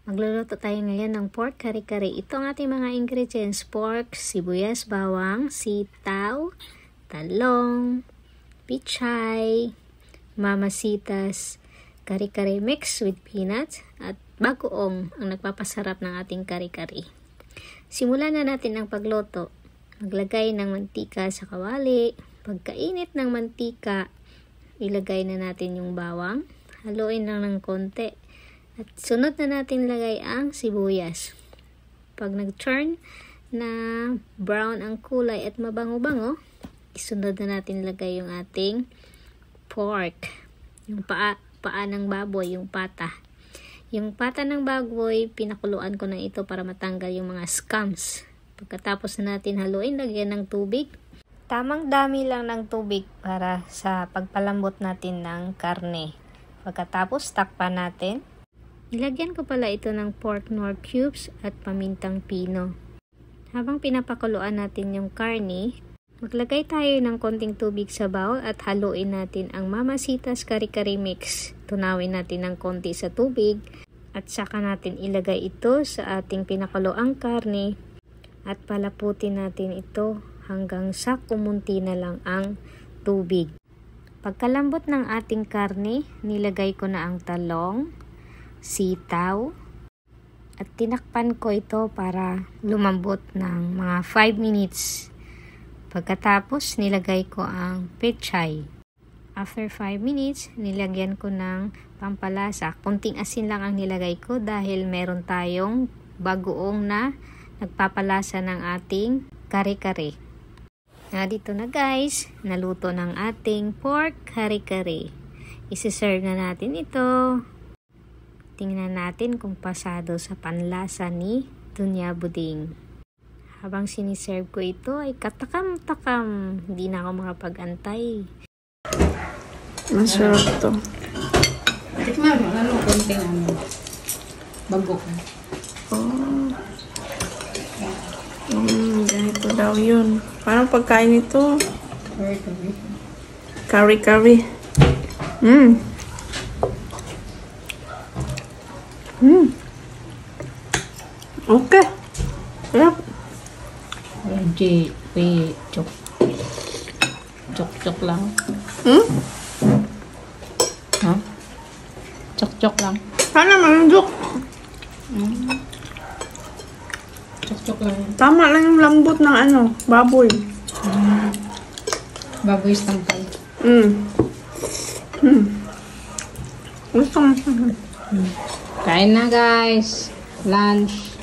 Magluluto tayo ngayon ng pork kare-kare. Ito ang ating mga ingredients: pork, sibuyas, bawang, sitaw, talong, pichay, mamasitas, kare-kare mix with peanuts, at bagoong ang nagpapasarap ng ating kare-kare. Simulan na natin ang pagluto. Maglagay ng mantika sa kawali. Pagkainit ng mantika, ilagay na natin yung bawang. Haluin lang ng konti. At sunod na natin lagay ang sibuyas. Pag nag-turn na brown ang kulay at mabango-bango, isunod na natin lagay yung ating pork. Yung paa ng baboy, yung pata. Yung pata ng baboy, pinakuluan ko na ito para matanggal yung mga scums. Pagkatapos na natin haluin, lagyan ng tubig. Tamang dami lang ng tubig para sa pagpalambot natin ng karne. Pagkatapos, takpan natin. Nilagyan ko pala ito ng pork nor cubes at pamintang pino. Habang pinapakuluan natin yung karne, maglagay tayo ng konting tubig sa bowl at haluin natin ang mamasitas kare-kare mix. Tunawin natin ng konti sa tubig at saka natin ilagay ito sa ating pinakuluang karne at palaputin natin ito hanggang sa kumunti na lang ang tubig. Pagkalambot ng ating karne, nilagay ko na ang talong, sitaw, at tinakpan ko ito para lumambot ng mga 5 minutes. Pagkatapos, nilagay ko ang pechay. After 5 minutes, nilagyan ko ng pampalasa. Kunting asin lang ang nilagay ko dahil meron tayong bagoong na nagpapalasa ng ating kare-kare. Dito na guys, naluto ng ating pork kare-kare. Isi-serve na natin ito. Tingnan natin kung pasado sa panlasa ni Dunya Buding. Habang siniserve ko ito ay katakam-takam. Hindi na ako makapag-antay. Masarap to. Tikman mo, konting bagok. Oh. Ganito daw yun. Parang pagkain ito. Kare-kare. Okay. Sarap. Chok lang. Ha? Chok lang. Sana malunjok. Chok lang. Tama lang yung lambot ng baboy. Baboy stampay. Gusto mo. Kain na guys. Lunch.